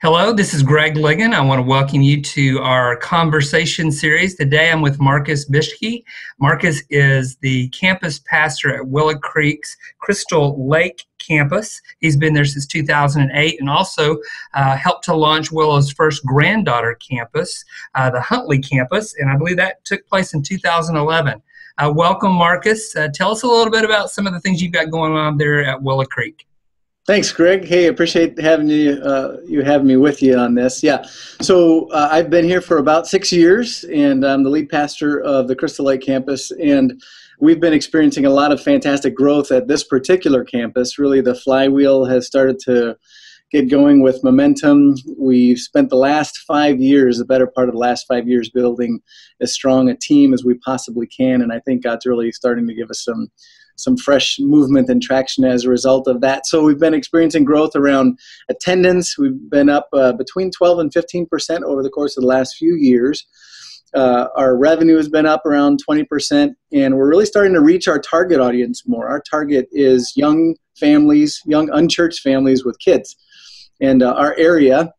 Hello, this is Greg Ligon. I want to welcome you to our conversation series. Today I'm with Marcus Bieschke. Marcus is the campus pastor at Willow Creek's Crystal Lake campus. He's been there since 2008 and also helped to launch Willow's first granddaughter campus, the Huntley campus, and I believe that took place in 2011. Welcome, Marcus. Tell us a little bit about some of the things you've got going on there at Willow Creek. Thanks, Greg. Hey, appreciate having you having me with you on this. Yeah, so I've been here for about 6 years, and I'm the lead pastor of the Crystal Lake campus. And we've been experiencing a lot of fantastic growth at this particular campus. Really, the flywheel has started to get going with momentum. We've spent the last 5 years, the better part of the last 5 years, building as strong a team as we possibly can. And I think God's really starting to give us some fresh movement and traction as a result of that. So we've been experiencing growth around attendance. We've been up between 12 and 15% over the course of the last few years. Our revenue has been up around 20%, and we're really starting to reach our target audience more. Our target is young families, young unchurched families with kids. And our area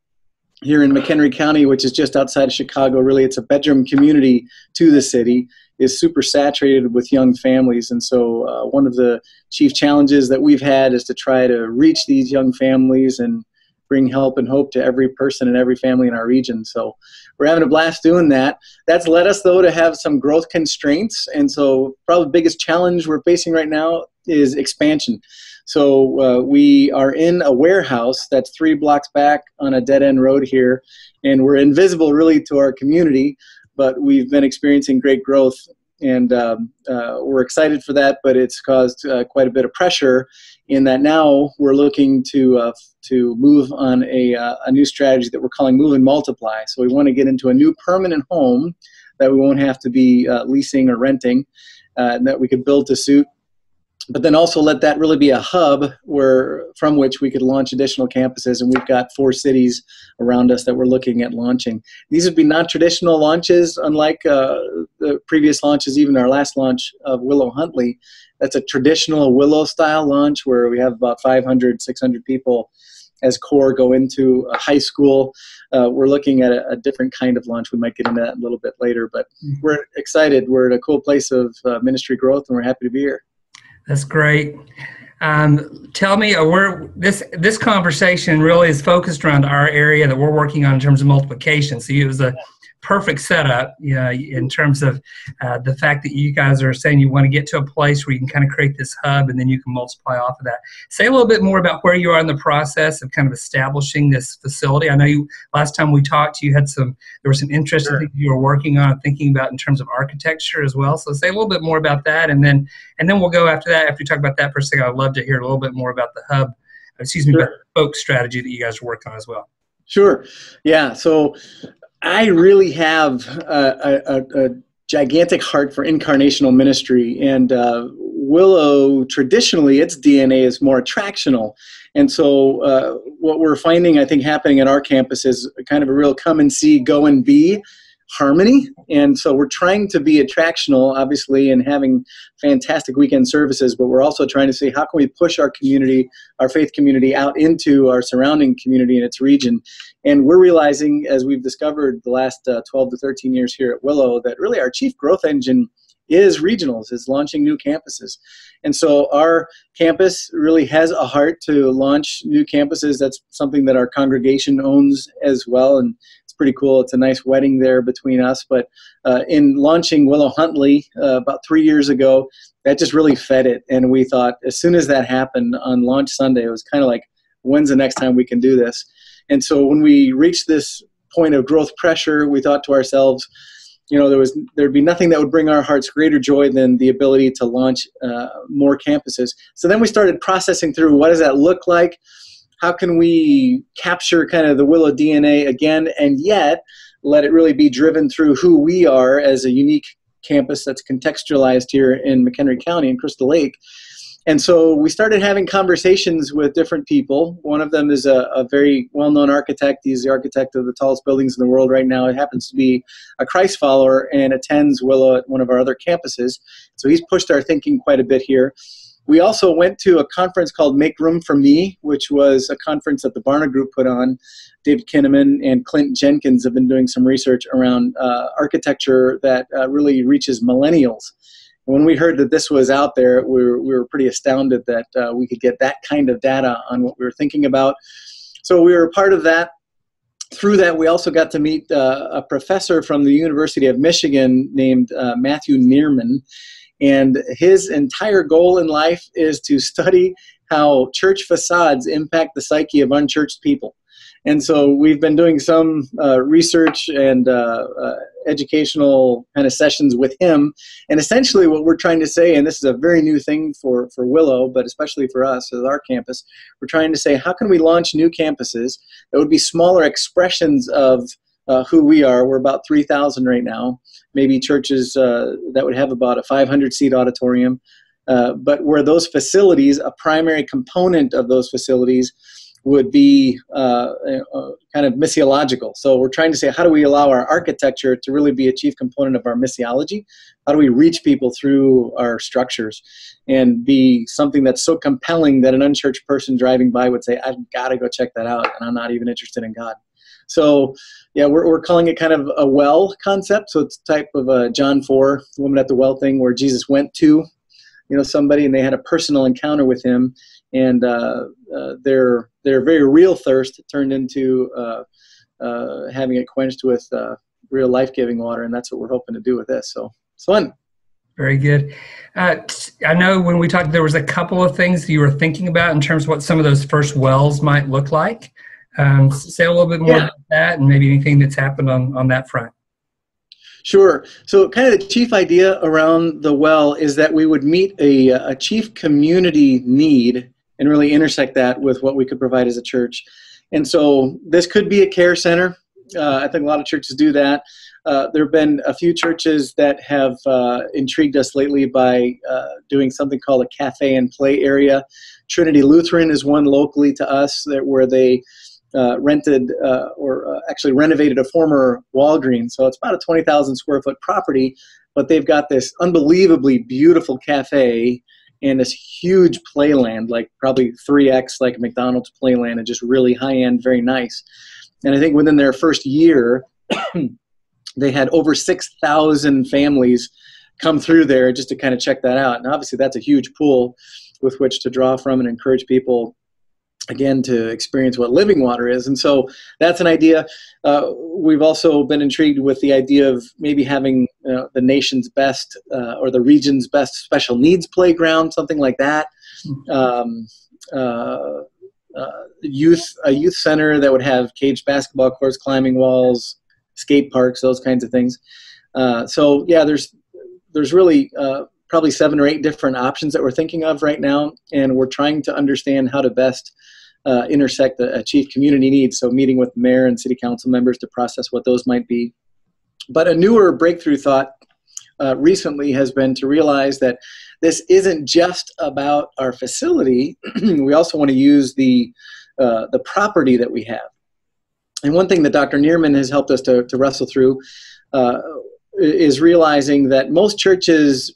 here in McHenry County, which is just outside of Chicago, really it's a bedroom community to the city, is super saturated with young families. And so one of the chief challenges that we've had is to try to reach these young families and bring help and hope to every person and every family in our region. So we're having a blast doing that. That's led us, though, to have some growth constraints. And so probably the biggest challenge we're facing right now is expansion. So we are in a warehouse that's 3 blocks back on a dead-end road here, and we're invisible really to our community, but we've been experiencing great growth, and we're excited for that, but it's caused quite a bit of pressure in that now we're looking to move on a new strategy that we're calling Move and Multiply. So we want to get into a new permanent home that we won't have to be leasing or renting, that we could build to suit, but then also let that really be a hub from which we could launch additional campuses. And we've got 4 cities around us that we're looking at launching. These would be non-traditional launches, unlike the previous launches, even our last launch of Willow Huntley. That's a traditional Willow-style launch where we have about 500, 600 people as core go into a high school. We're looking at a different kind of launch. We might get into that a little bit later, but we're excited. We're at a cool place of ministry growth, and we're happy to be here. That's great. Tell me, this conversation really is focused around our area that we're working on in terms of multiplication. So it was a perfect setup, in terms of the fact that you guys are saying you want to get to a place where you can kind of create this hub and then you can multiply off of that. Say a little bit more about where you are in the process of kind of establishing this facility. I know last time we talked, there was some interesting Sure. things you were working on and thinking about in terms of architecture as well. So say a little bit more about that, and then we'll go after that. After we talk about that for a second, I'd love to hear a little bit more about the hub, Sure. about the spoke strategy that you guys are working on as well. Sure. Yeah. So I really have a gigantic heart for incarnational ministry, and Willow, traditionally, its DNA is more attractional. And so what we're finding, I think, happening at our campus is kind of a real come and see, go and be harmony. And so we're trying to be attractional, obviously, and having fantastic weekend services, but we're also trying to see how can we push our community, our faith community, out into our surrounding community and its region. And we're realizing, as we've discovered the last 12 to 13 years here at Willow, that really our chief growth engine is regionals, is launching new campuses. And so our campus really has a heart to launch new campuses. That's something that our congregation owns as well, and pretty cool. It's a nice wedding there between us. But in launching Willow Huntley about 3 years ago, that just really fed it. And we thought as soon as that happened on launch Sunday, it was kind of like, when's the next time we can do this? And so when we reached this point of growth pressure, we thought to ourselves, there'd be nothing that would bring our hearts greater joy than the ability to launch more campuses. So then we started processing through, what does that look like? How can we capture kind of the Willow DNA again, and yet let it really be driven through who we are as a unique campus that's contextualized here in McHenry County and Crystal Lake? And so we started having conversations with different people. One of them is a very well-known architect. He's the architect of the tallest buildings in the world right now. It happens to be a Christ follower and attends Willow at one of our other campuses. So he's pushed our thinking quite a bit here. We also went to a conference called Make Room for Me, which was a conference that the Barna Group put on. David Kinnaman and Clint Jenkins have been doing some research around architecture that really reaches millennials. When we heard that this was out there, we were pretty astounded that we could get that kind of data on what we were thinking about. So we were a part of that. Through that, we also got to meet a professor from the University of Michigan named Matthew Neerman. And his entire goal in life is to study how church facades impact the psyche of unchurched people. And so we've been doing some research and educational kind of sessions with him. And essentially what we're trying to say, and this is a very new thing for Willow, but especially for us as our campus, we're trying to say, how can we launch new campuses that would be smaller expressions of who we are? We're about 3,000 right now. Maybe churches that would have about a 500-seat auditorium, but where those facilities, a primary component of those facilities, would be kind of missiological. So we're trying to say, how do we allow our architecture to really be a chief component of our missiology? How do we reach people through our structures and be something that's so compelling that an unchurched person driving by would say, I've got to go check that out, and I'm not even interested in God. So yeah, we're calling it kind of a well concept. So it's type of a John 4, woman at the well thing, where Jesus went to, somebody, and they had a personal encounter with him, and their very real thirst turned into having it quenched with real life-giving water, and that's what we're hoping to do with this. So it's fun. Very good. I know when we talked, there was a couple of things you were thinking about in terms of what some of those first wells might look like. Say a little bit more about that, and maybe anything that's happened on that front. Sure. So kind of the chief idea around the well is that we would meet a chief community need and really intersect that with what we could provide as a church. And so this could be a care center. I think a lot of churches do that. There have been a few churches that have intrigued us lately by doing something called a cafe and play area. Trinity Lutheran is one locally to us where they rented or actually renovated a former Walgreens. So it's about a 20,000 square foot property, but they've got this unbelievably beautiful cafe and this huge playland, like probably 3x like McDonald's playland, and just really high end, very nice. And I think within their first year, they had over 6,000 families come through there just to kind of check that out. And obviously that's a huge pool with which to draw from and encourage people, again, to experience what living water is. And so that's an idea. We've also been intrigued with the idea of maybe having the nation's best or the region's best special needs playground, something like that. A youth center that would have caged basketball courts, climbing walls, skate parks, those kinds of things. So yeah, there's really probably 7 or 8 different options that we're thinking of right now, and we're trying to understand how to best intersect a chief community need. So meeting with the mayor and city council members to process what those might be. But a newer breakthrough thought recently has been to realize that this isn't just about our facility. We also want to use the property that we have. And one thing that Dr. Neerman has helped us to wrestle through is realizing that most churches,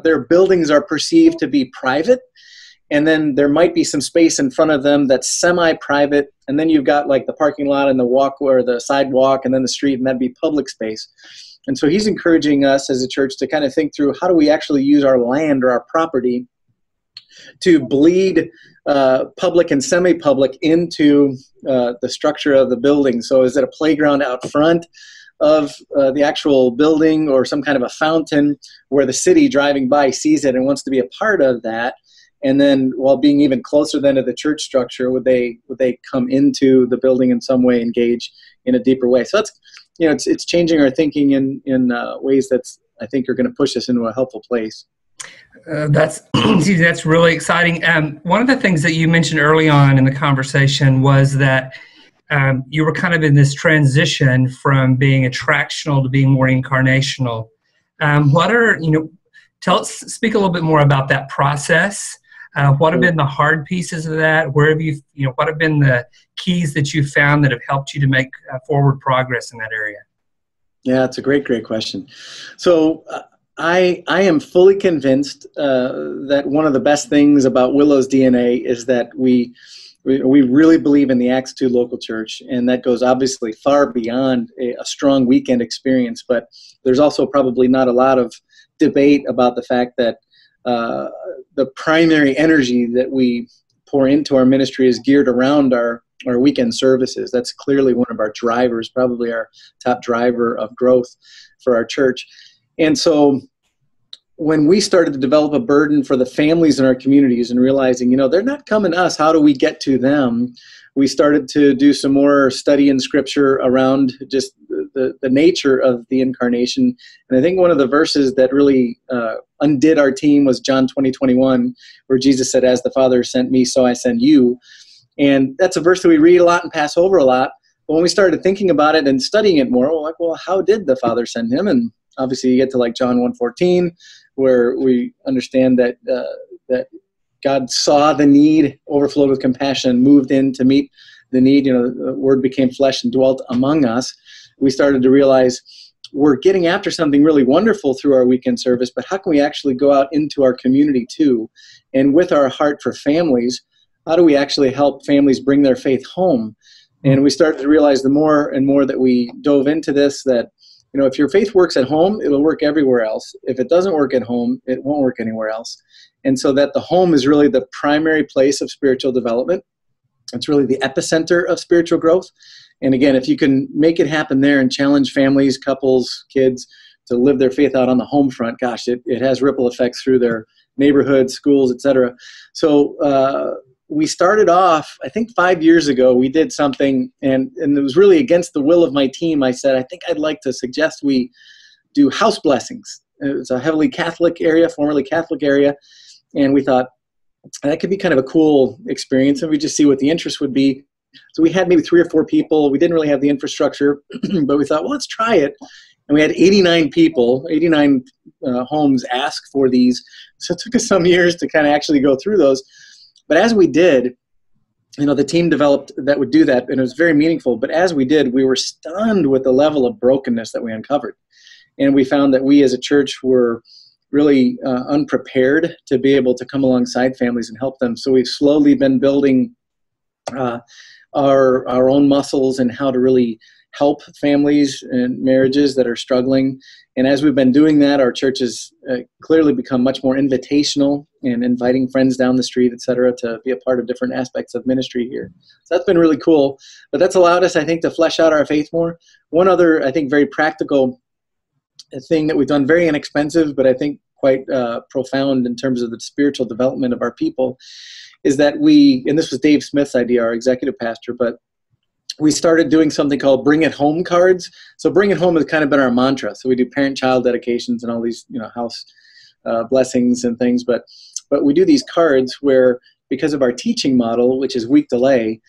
their buildings are perceived to be private, and then there might be some space in front of them that's semi-private, and then you've got like the parking lot and the walk or the sidewalk and then the street, and that'd be public space. And so he's encouraging us as a church to kind of think through, how do we actually use our land or our property to bleed public and semi-public into the structure of the building. So is it a playground out front of the actual building, or some kind of a fountain where the city driving by sees it and wants to be a part of that? And then, while being even closer then to the church structure, would they come into the building in some way, engage in a deeper way? So that's, it's changing our thinking in ways that's, I think, are going to push us into a helpful place. That's really exciting. One of the things that you mentioned early on in the conversation was that you were kind of in this transition from being attractional to being more incarnational. Speak a little bit more about that process. What have been the hard pieces of that? Where have what have been the keys that you found that have helped you to make forward progress in that area? Yeah, it's a great question. So I am fully convinced that one of the best things about Willow's DNA is that we really believe in the Acts 2 local church, and that goes obviously far beyond a strong weekend experience. But there's also probably not a lot of debate about the fact that the primary energy that we pour into our ministry is geared around our weekend services. That's clearly one of our drivers, probably our top driver of growth for our church. And so when we started to develop a burden for the families in our communities and realizing, they're not coming to us, how do we get to them? We started to do some more study in Scripture around just the nature of the incarnation. And I think one of the verses that really undid our team was John 20:21, where Jesus said, "As the Father sent me, so I send you." And that's a verse that we read a lot and pass over a lot. But when we started thinking about it and studying it more, we're like, well, how did the Father send him? And obviously you get to like John 1:14, where we understand that that God saw the need, overflowed with compassion, moved in to meet the need. The Word became flesh and dwelt among us. We started to realize we're getting after something really wonderful through our weekend service, but how can we actually go out into our community too? And with our heart for families, how do we actually help families bring their faith home? And we started to realize the more and more that we dove into this, that if your faith works at home, it'll work everywhere else. If it doesn't work at home, it won't work anywhere else. And so that the home is really the primary place of spiritual development. It's really the epicenter of spiritual growth. And again, if you can make it happen there and challenge families, couples, kids to live their faith out on the home front, gosh, it has ripple effects through their neighborhoods, schools, etc. So we started off, I think 5 years ago, we did something, and it was really against the will of my team. I said, I think I'd like to suggest we do house blessings. It's a heavily Catholic area, formerly Catholic area, and we thought that could be kind of a cool experience, and we just see what the interest would be. So we had maybe 3 or 4 people. We didn't really have the infrastructure, but we thought, well, let's try it. And we had 89 people, 89 homes ask for these. So it took us some years to kind of actually go through those. But as we did, the team developed that would do that, and it was very meaningful. But as we did, we were stunned with the level of brokenness that we uncovered. And we found that we as a church were really unprepared to be able to come alongside families and help them. So we've slowly been building our own muscles and how to really help families and marriages that are struggling. And as we've been doing that, our church has clearly become much more invitational and inviting friends down the street, et cetera, to be a part of different aspects of ministry here. So that's been really cool. But that's allowed us, I think, to flesh out our faith more. One other, I think, very practical thing that we've done, very inexpensive, but I think quite profound in terms of the spiritual development of our people, is that and this was Dave Smith's idea, our executive pastor, but we started doing something called Bring It Home cards. So Bring It Home has kind of been our mantra. So we do parent-child dedications and all these, house blessings and things. But we do these cards where, because of our teaching model, which is week delay,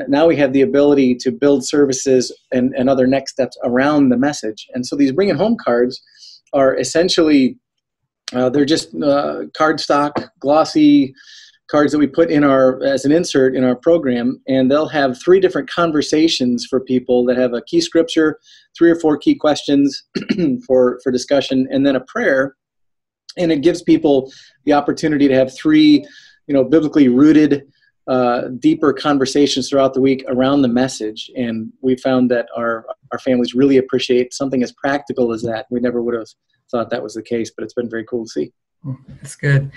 now we have the ability to build services and other next steps around the message. And so these Bring It Home cards are essentially, they're just cardstock, glossy cards that we put in as an insert in our program, and they'll have 3 different conversations for people that have a key scripture, 3 or 4 key questions for discussion, and then a prayer. And it gives people the opportunity to have 3, biblically rooted, deeper conversations throughout the week around the message. And we found that our families really appreciate something as practical as that. We never would have thought that was the case, but it's been very cool to see. That's good.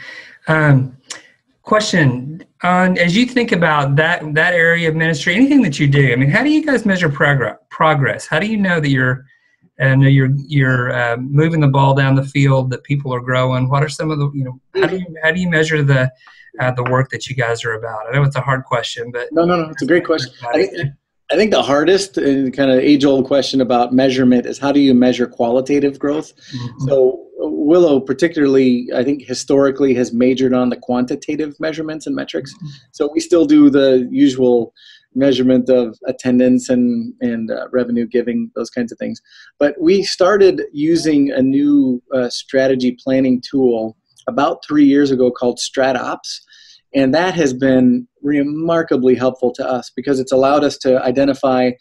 Question on, as you think about that area of ministry, anything that you do, how do you guys measure progress? How do you know that you're moving the ball down the field, that people are growing? What are some of the, how do you measure the work that you guys are about? I know it's a hard question, but no, it's a great question. I think the hardest and kind of age-old question about measurement is, how do you measure qualitative growth? Mm-hmm. So Willow particularly, I think historically, has majored on the quantitative measurements and metrics. Mm-hmm. So we still do the usual measurement of attendance and revenue giving, those kinds of things. But we started using a new strategy planning tool about 3 years ago called StratOps. And that has been remarkably helpful to us, because it's allowed us to identify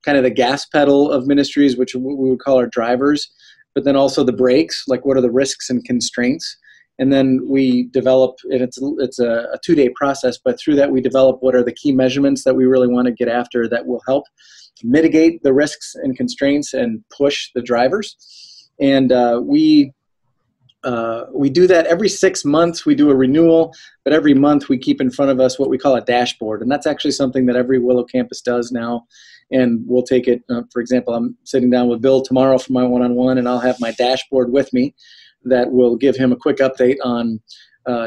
kind of the gas pedal of ministries, which we would call our drivers, but then also the breaks, like what are the risks and constraints. And then we develop, and it's a 2-day process, but through that we develop what are the key measurements that we really want to get after that will help mitigate the risks and constraints and push the drivers. And we do that every 6 months. We do a renewal, but every month we keep in front of us what we call a dashboard. And that's actually something that every Willow campus does now. And we'll take it, for example, I'm sitting down with Bill tomorrow for my one-on-one, and I'll have my dashboard with me that will give him a quick update on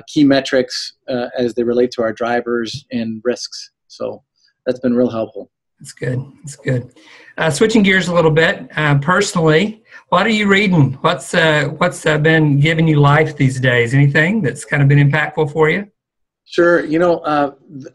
key metrics as they relate to our drivers and risks. So that's been real helpful. That's good. That's good. Switching gears a little bit, personally, what are you reading? What's been giving you life these days? Anything that's kind of been impactful for you? Sure.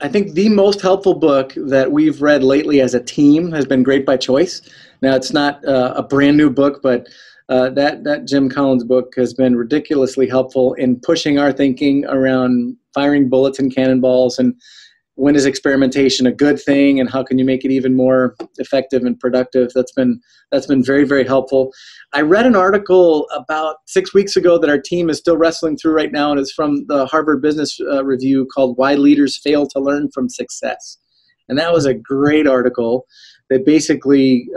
I think the most helpful book that we've read lately as a team has been Great by Choice. Now, it's not a brand new book, but that Jim Collins book has been ridiculously helpful in pushing our thinking around firing bullets and cannonballs, and when is experimentation a good thing, and how can you make it even more effective and productive. That's been very, very helpful. I read an article about 6 weeks ago that our team is still wrestling through right now, and it's from the Harvard Business Review, called Why Leaders Fail to Learn from Success. And that was a great article that basically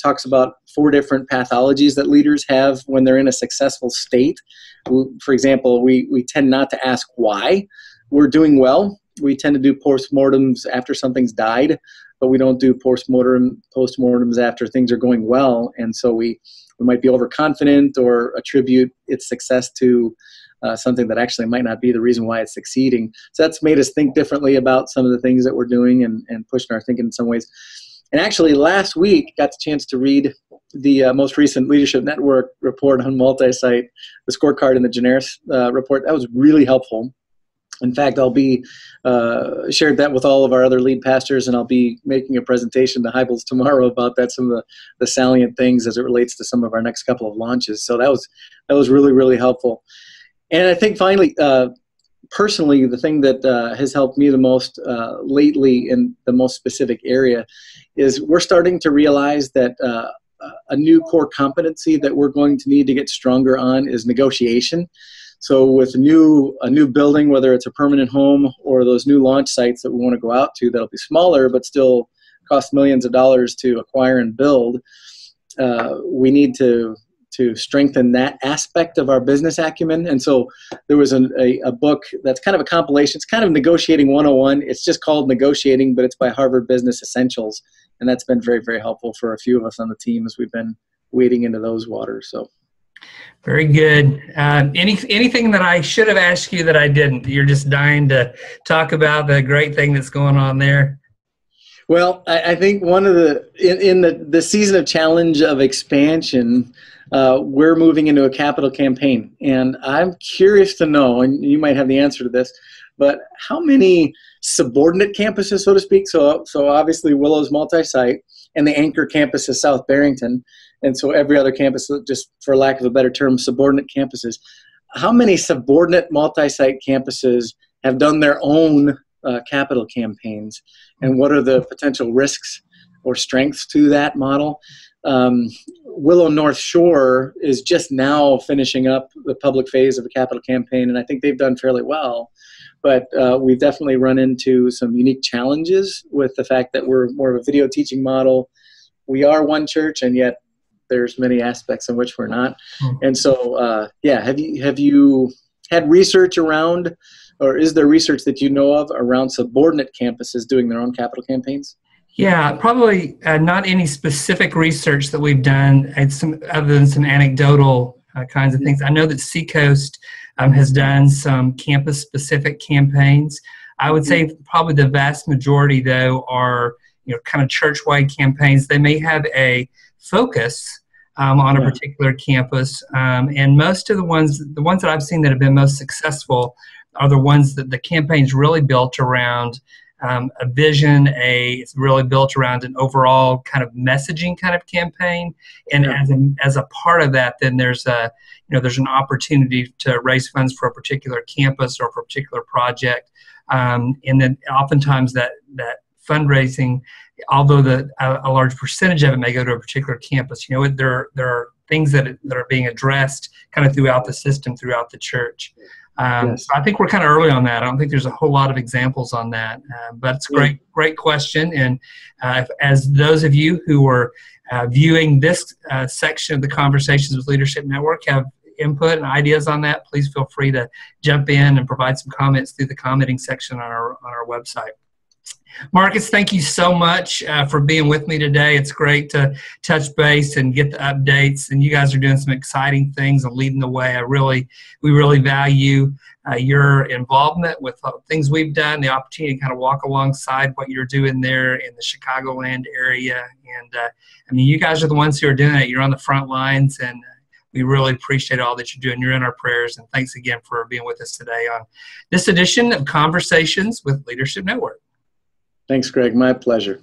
talks about 4 different pathologies that leaders have when they're in a successful state. For example, we tend not to ask why we're doing well. We tend to do postmortems after something's died, but we don't do postmortems after things are going well. And so we might be overconfident or attribute its success to something that actually might not be the reason why it's succeeding. So that's made us think differently about some of the things that we're doing and pushing our thinking in some ways. And actually last week, got the chance to read the most recent Leadership Network report on multi-site, the scorecard and the Generis report. That was really helpful. In fact, I'll be shared that with all of our other lead pastors, and I'll be making a presentation to Hybels tomorrow about that, some of the salient things as it relates to some of our next couple of launches. So that was really, really helpful. And I think finally, personally, the thing that has helped me the most lately in the most specific area is we're starting to realize that a new core competency that we're going to need to get stronger on is negotiation. So with a new building, whether it's a permanent home or those new launch sites that we want to go out to that'll be smaller but still cost millions of dollars to acquire and build, we need to strengthen that aspect of our business acumen. And so there was a book that's kind of a compilation. It's kind of Negotiating 101. It's just called Negotiating, but it's by Harvard Business Essentials. And that's been very, very helpful for a few of us on the team as we've been wading into those waters. So. Very good. Anything that I should have asked you that I didn't? You're just dying to talk about the great thing that's going on there. Well, I think one of in the season of challenge of expansion, we're moving into a capital campaign, and I'm curious to know, and you might have the answer to this, but how many subordinate campuses, so to speak? So obviously Willow's multi-site, and the anchor campus is South Barrington. And so every other campus, just for lack of a better term, subordinate campuses. How many subordinate multi-site campuses have done their own capital campaigns? And what are the potential risks or strengths to that model? Willow North Shore is just now finishing up the public phase of a capital campaign, and I think they've done fairly well. But we've definitely run into some unique challenges with the fact that we're more of a video teaching model. We are one church, and yet there's many aspects in which we're not. And so, have you had research around, or is there research that you know of around subordinate campuses doing their own capital campaigns? Yeah, probably not any specific research that we've done, other than some anecdotal kinds of things. I know that Seacoast has done some campus-specific campaigns. I would say probably the vast majority, though, are kind of church-wide campaigns. They may have a focus on a particular campus, and most of the ones that I've seen that have been most successful are the ones that the campaign's really built around a vision. It's really built around an overall kind of messaging kind of campaign, and as a part of that, then there's an opportunity to raise funds for a particular campus or for a particular project, and then oftentimes that fundraising, although a large percentage of it may go to a particular campus, there are things that are being addressed kind of throughout the system, throughout the church. Yes. So I think we're kind of early on that. I don't think there's a whole lot of examples on that, but it's a great question. And as those of you who are viewing this section of the Conversations with Leadership Network have input and ideas on that, please feel free to jump in and provide some comments through the commenting section on our website. Marcus, thank you so much for being with me today. It's great to touch base and get the updates, and you guys are doing some exciting things and leading the way. We really value your involvement with things we've done, the opportunity to kind of walk alongside what you're doing there in the Chicagoland area. And I mean, you guys are the ones who are doing it. You're on the front lines, and we really appreciate all that you're doing. You're in our prayers, and thanks again for being with us today on this edition of Conversations with Leadership Network. Thanks, Greg. My pleasure.